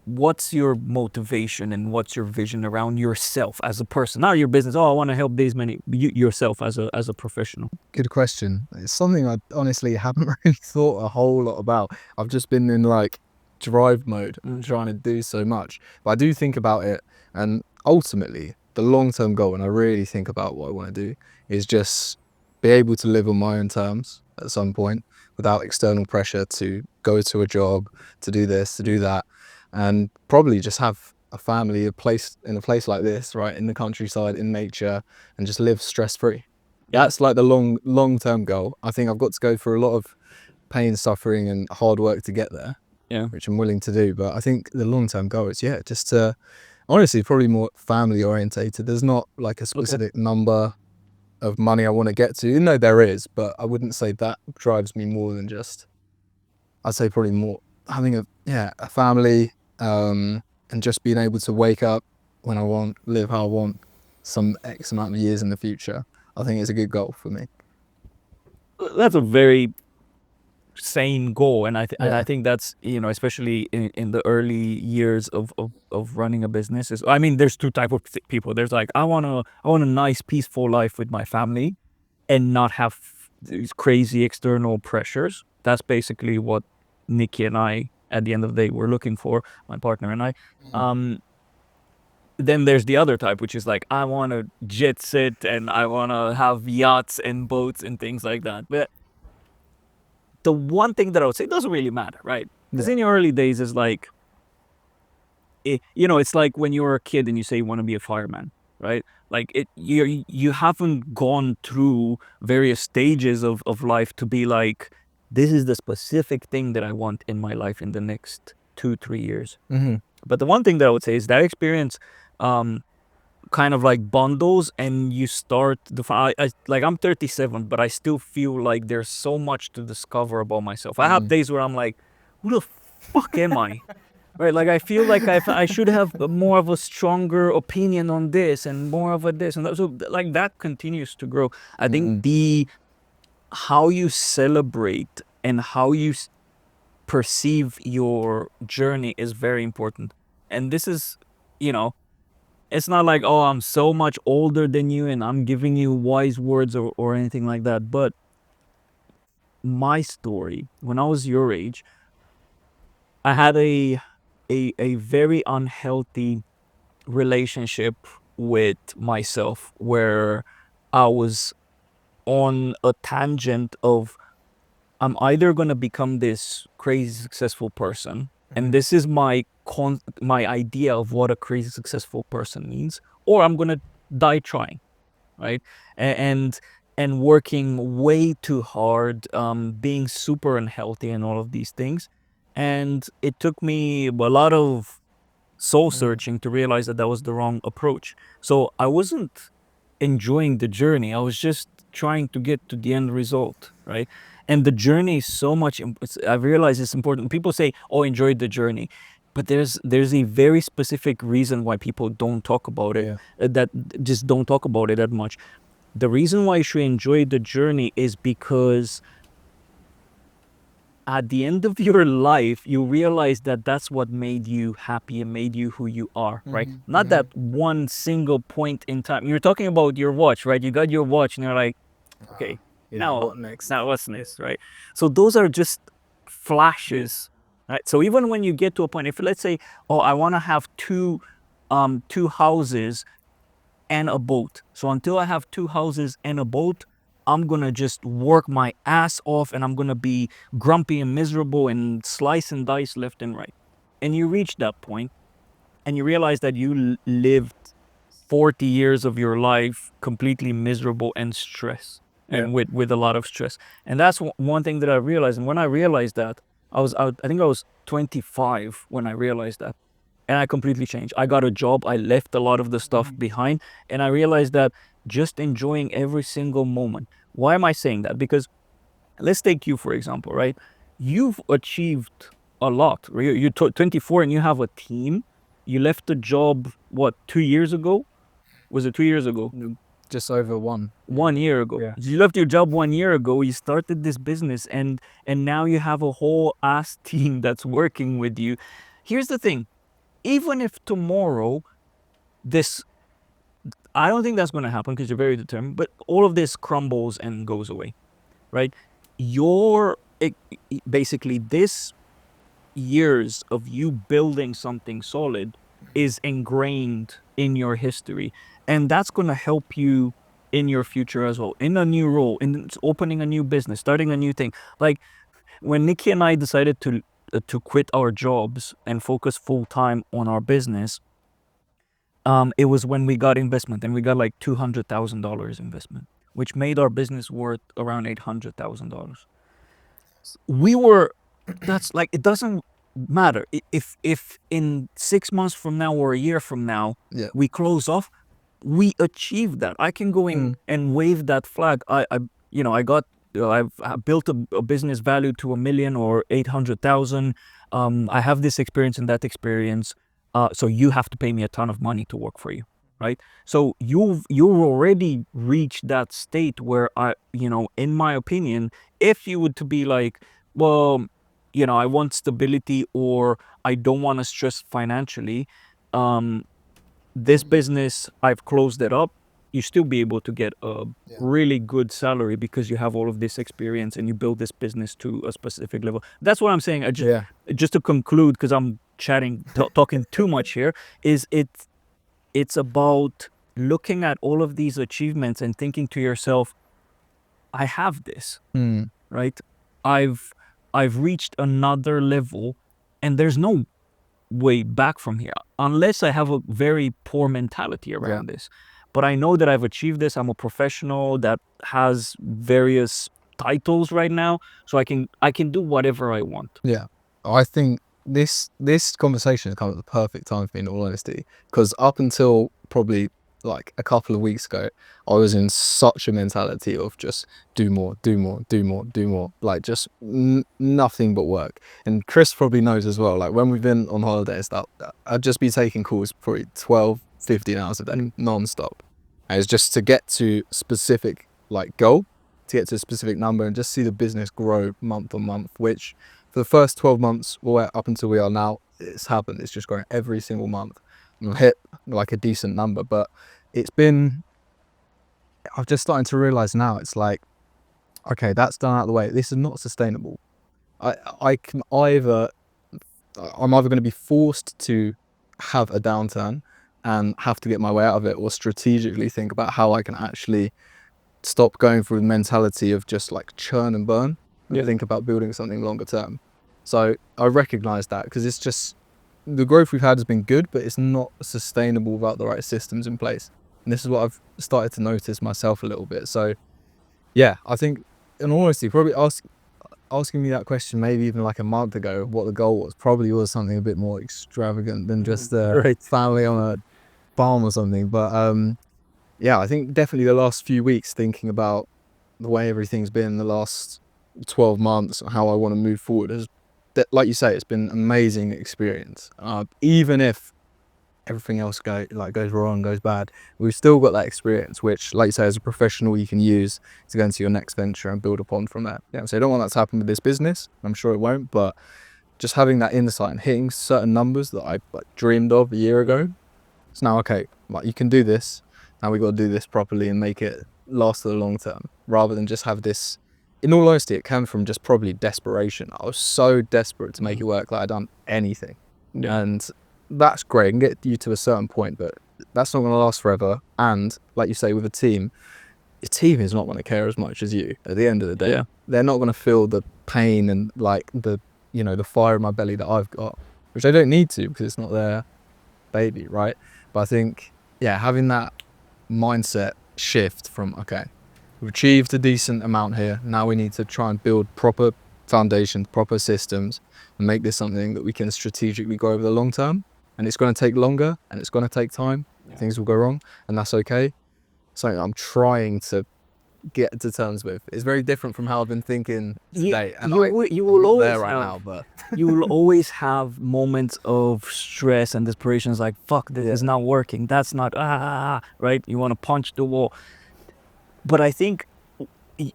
what's your motivation and what's your vision around yourself as a person, not your business? Oh, I want to help these many. Yourself as a professional. Good question. It's something I honestly haven't really thought a whole lot about. I've just been in like drive mode and trying to do so much. But I do think about it, and ultimately the long-term goal, and I really think about what I want to do, is just be able to live on my own terms at some point without external pressure to go to a job, to do this, to do that, and probably just have a family, in a place like this, right, in the countryside, in nature, and just live stress-free. That's like the long-term goal. I think I've got to go through a lot of pain, suffering, and hard work to get there, which I'm willing to do. But I think the long-term goal is, just to, honestly, probably more family orientated. There's not like a specific number of money I want to get to. No, there is, but I wouldn't say that drives me more than just, I'd say probably more having a family, and just being able to wake up when I want, live how I want, some X amount of years in the future. I think it's a good goal for me. That's a very sane goal, and I think that's, you know, especially in the early years of running a business, is, I mean, there's two type of people. There's like, I want a nice peaceful life with my family and not have these crazy external pressures. That's basically what Nikki and I, at the end of the day, were looking for, my partner and I. Then there's the other type, which is like, I want to jet set and I want to have yachts and boats and things like that. But the one thing that I would say, it doesn't really matter, right? Because in your early days, is like, you know, it's like when you're a kid and you say you want to be a fireman, right? Like you haven't gone through various stages of life to be like, this is the specific thing that I want in my life in the next 2-3 years. But the one thing that I would say is that experience kind of like bundles, and you start like, I'm 37, but I still feel like there's so much to discover about myself. I have days where I'm like, who the fuck am I? Right? Like, I feel like I should have more of a stronger opinion on this and more of a this and that. So like that continues to grow. I think how you celebrate and how you perceive your journey is very important. And this is, you know, it's not like, oh, I'm so much older than you and I'm giving you wise words or anything like that. But my story, when I was your age, I had a very unhealthy relationship with myself, where I was on a tangent of, I'm either going to become this crazy successful person, and this is my idea of what a crazy successful person means, or I'm going to die trying, right? And working way too hard, being super unhealthy and all of these things. And it took me a lot of soul searching to realize that that was the wrong approach. So I wasn't enjoying the journey. I was just trying to get to the end result, right? And the journey is so much. I realize it's important. People say, "Oh, enjoy the journey," but there's a very specific reason why people don't talk about it. That just don't talk about it that much. The reason why you should enjoy the journey is because at the end of your life, you realize that that's what made you happy and made you who you are, right? Not that one single point in time. You're talking about your watch, right? You got your watch and you're like, okay, now what next? now what's next, right? So those are just flashes, right? So even when you get to a point, if let's say, oh, I want to have two houses and a boat. So until I have two houses and a boat, I'm gonna just work my ass off and I'm gonna be grumpy and miserable and slice and dice left and right. And you reach that point and you realize that you lived 40 years of your life completely miserable and stress and with a lot of stress. And that's one thing that I realized. And when I realized that, I think I was 25 when I realized that. And I completely changed. I got a job. I left a lot of the stuff behind. And I realized that just enjoying every single moment. Why am I saying that? Because let's take you, for example, right? You've achieved a lot. You're 24 and you have a team. You left the job, what, 2 years ago? Was it 2 years ago? Just over one. 1 year ago. Yeah. You left your job 1 year ago. You started this business and now you have a whole ass team that's working with you. Here's the thing. Even if tomorrow I don't think that's going to happen because you're very determined, but all of this crumbles and goes away, right? Basically this years of you building something solid is ingrained in your history, and that's going to help you in your future as well, in a new role, in opening a new business, starting a new thing. Like when Nikki and I decided to quit our jobs and focus full time on our business, it was when we got investment, and we got like $200,000 investment, which made our business worth around $800,000. That's like, it doesn't matter if in 6 months from now or a year from now we close off, we achieved that. I can go in and wave that flag. I've built a business value to $1 million or 800,000. I have this experience and that experience. So you have to pay me a ton of money to work for you, right? So you've already reached that state where in my opinion, if you would to be like, well, I want stability or I don't want to stress financially, this business, I've closed it up. You still be able to get a really good salary because you have all of this experience and you build this business to a specific level. That's what I'm saying. Just to conclude, because I'm talking too much here, is it's about looking at all of these achievements and thinking to yourself, I have this, right? I've reached another level and there's no way back from here unless I have a very poor mentality around this. But I know that I've achieved this. I'm a professional that has various titles right now, so I can do whatever I want. Yeah, I think this conversation has come at the perfect time for me, in all honesty, because up until probably like a couple of weeks ago, I was in such a mentality of just do more, like just nothing but work. And Chris probably knows as well, like when we've been on holiday and stuff, I'd just be taking calls probably 12, 15 hours a day, non-stop. And it's just to get to specific like goal, to get to a specific number and just see the business grow month on month, which for the first 12 months, up until we are now, it's happened. It's just growing every single month. We'll hit like a decent number, but I'm just starting to realize now, it's like, okay, that's done out of the way. This is not sustainable. I'm either going to be forced to have a downturn and have to get my way out of it, or strategically think about how I can actually stop going through the mentality of just like churn and burn and think about building something longer term. So I recognize that, because it's just, the growth we've had has been good, but it's not sustainable without the right systems in place. And this is what I've started to notice myself a little bit. So yeah, I think in all honesty, probably asking me that question maybe even like a month ago, what the goal was, probably was something a bit more extravagant than just Right. family on a farm or something. But yeah, I think definitely the last few weeks thinking about the way everything's been the last 12 months, how I want to move forward has, like you say, it's been an amazing experience. Even if everything else goes wrong, goes bad, we've still got that experience, which, like you say, as a professional, you can use to go into your next venture and build upon from that. Yeah, so I don't want that to happen with this business. I'm sure it won't, but just having that insight and hitting certain numbers that I like dreamed of a year ago, it's now okay. Like you can do this. Now we got to do this properly and make it last for the long term, rather than just have this. In all honesty, it came from just probably desperation. I was so desperate to make it work that I'd done anything, and that's great and get you to a certain point, but that's not going to last forever. And like you say, with a team, your team is not going to care as much as you at the end of the day. Yeah. They're not going to feel the pain and like the the fire in my belly that I've got, which I don't need to because it's not their baby, right? But I think, yeah, having that mindset shift from, okay, we've achieved a decent amount here, now we need to try and build proper foundations, proper systems, and make this something that we can strategically grow over the long term. And it's going to take longer and it's going to take time. Things will go wrong, and that's okay. So I'm trying to get to terms with. It's very different from how I've been thinking today. And You will always there right have, now, but you will always have moments of stress and desperation. It's like, fuck, this is not working. That's not, right? You want to punch the wall. But I think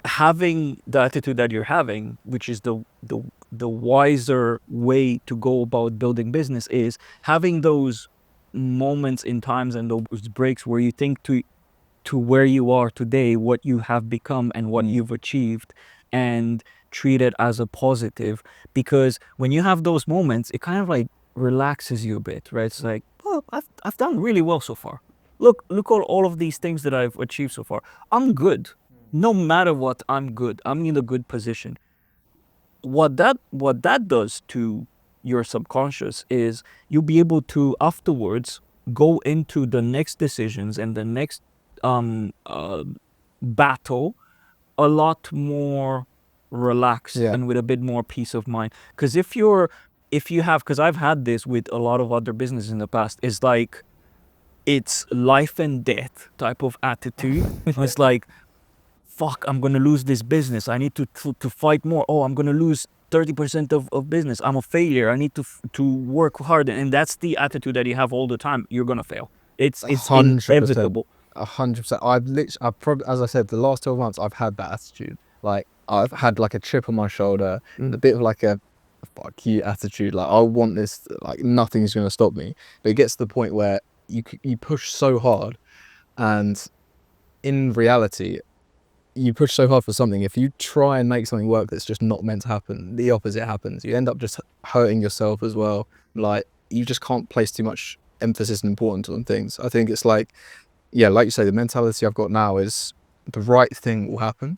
having the attitude that you're having, which is the wiser way to go about building business, is having those moments in times and those breaks where you think to where you are today, what you have become and what you've achieved, and treat it as a positive. Because when you have those moments, it kind of like relaxes you a bit, right? It's like, well, I've done really well so far. Look all of these things that I've achieved so far. I'm good. No matter what, I'm good. I'm in a good position. What that does to your subconscious is you'll be able to afterwards go into the next decisions and the next battle a lot more relaxed and with a bit more peace of mind. Because if you have, because I've had this with a lot of other businesses in the past, is like it's life and death type of attitude. It's like, fuck, I'm gonna lose this business. I need to fight more. Oh, I'm gonna lose 30% of business. I'm a failure. I need to work hard. And that's the attitude that you have all the time. You're gonna fail. It's 100%. inevitable. 100%. I've probably, as I said, the last 12 months, I've had that attitude. Like I've had like a chip on my shoulder, a bit of like a fuck you attitude. Like I want this, like nothing's going to stop me. But it gets to the point where you push so hard, and in reality, you push so hard for something. If you try and make something work that's just not meant to happen, the opposite happens. You end up just hurting yourself as well. Like you just can't place too much emphasis and importance on things. I think it's like, yeah, like you say, the mentality I've got now is the right thing will happen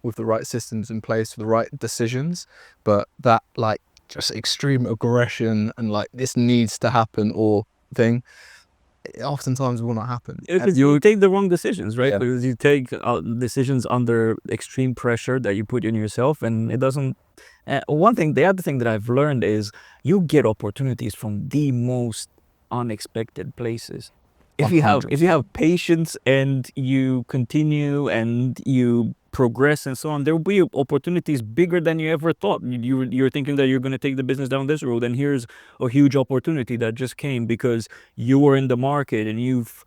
with the right systems in place, for the right decisions. But that like just extreme aggression and like this needs to happen or thing, it oftentimes will not happen. Because you take the wrong decisions, right? Yeah. Because you take decisions under extreme pressure that you put in yourself, and it doesn't. The other thing that I've learned is you get opportunities from the most unexpected places. If you have patience and you continue and you progress and so on, there will be opportunities bigger than you ever thought. You're thinking that you're going to take the business down this road, and here's a huge opportunity that just came because you were in the market and you've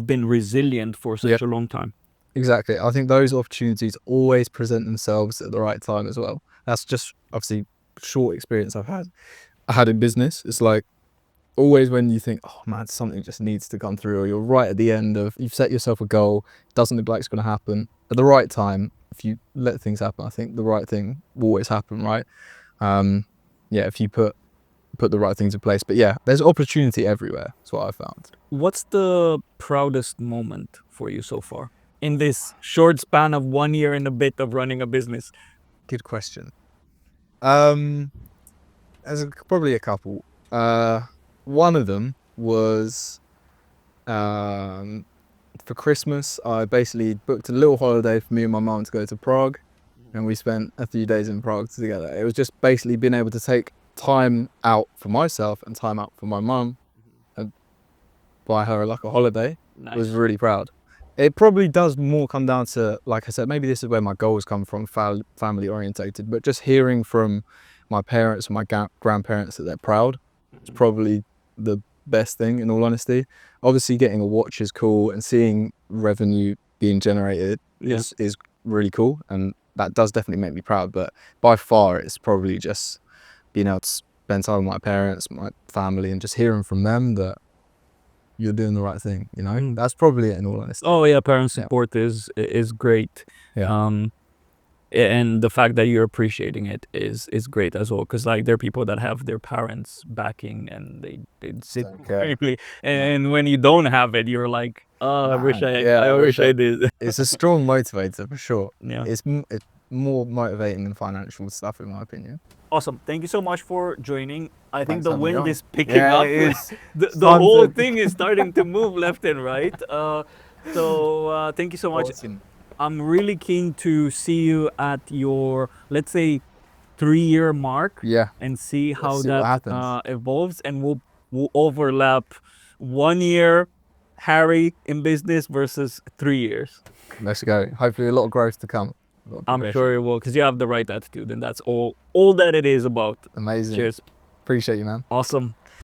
been resilient for such a long time. Exactly. I think those opportunities always present themselves at the right time as well. That's just obviously short experience I've had in business. It's like always when you think, oh man, something just needs to come through, or you're right at the end of, you've set yourself a goal, it doesn't look like it's going to happen at the right time. If you let things happen, I think the right thing will always happen, right? If you put the right things in place. But yeah, there's opportunity everywhere. That's what I found. What's the proudest moment for you so far in this short span of 1 year and a bit of running a business? Good question. There's probably a couple. One of them was for Christmas. I basically booked a little holiday for me and my mum to go to Prague. and we spent a few days in Prague together. It was just basically being able to take time out for myself and time out for my mum and buy her like a holiday. Nice. Was really proud. It probably does more come down to, like I said, maybe this is where my goals come from, family orientated, but just hearing from my parents and my grandparents that they're proud is probably the best thing, in all honesty. Obviously getting a watch is cool, and seeing revenue being generated is really cool, and that does definitely make me proud, but by far it's probably just being able to spend time with my parents, my family, and just hearing from them that you're doing the right thing, you know? That's probably it, in all honesty. Oh yeah, parent support is great. Yeah. And the fact that you're appreciating it is great as well, because like there are people that have their parents backing and they sit quickly, and when you don't have it, you're like, oh, I wish I did. It's a strong motivator for sure. Yeah. It's more motivating than financial stuff, in my opinion. Awesome. Thank you so much for joining. I think Thanks the for having me wind on. is picking up. It is. The whole thing is starting to move left and right. So thank you so much. Awesome. I'm really keen to see you at your, let's say, 3-year mark. Yeah. And see how see what that happens. evolves, and we'll overlap 1 year Harry in business versus 3 years. Let's go. Hopefully a lot of growth to come. I'm sure it will, because you have the right attitude, and that's all that it is about. Amazing. Cheers. Appreciate you, man. Awesome.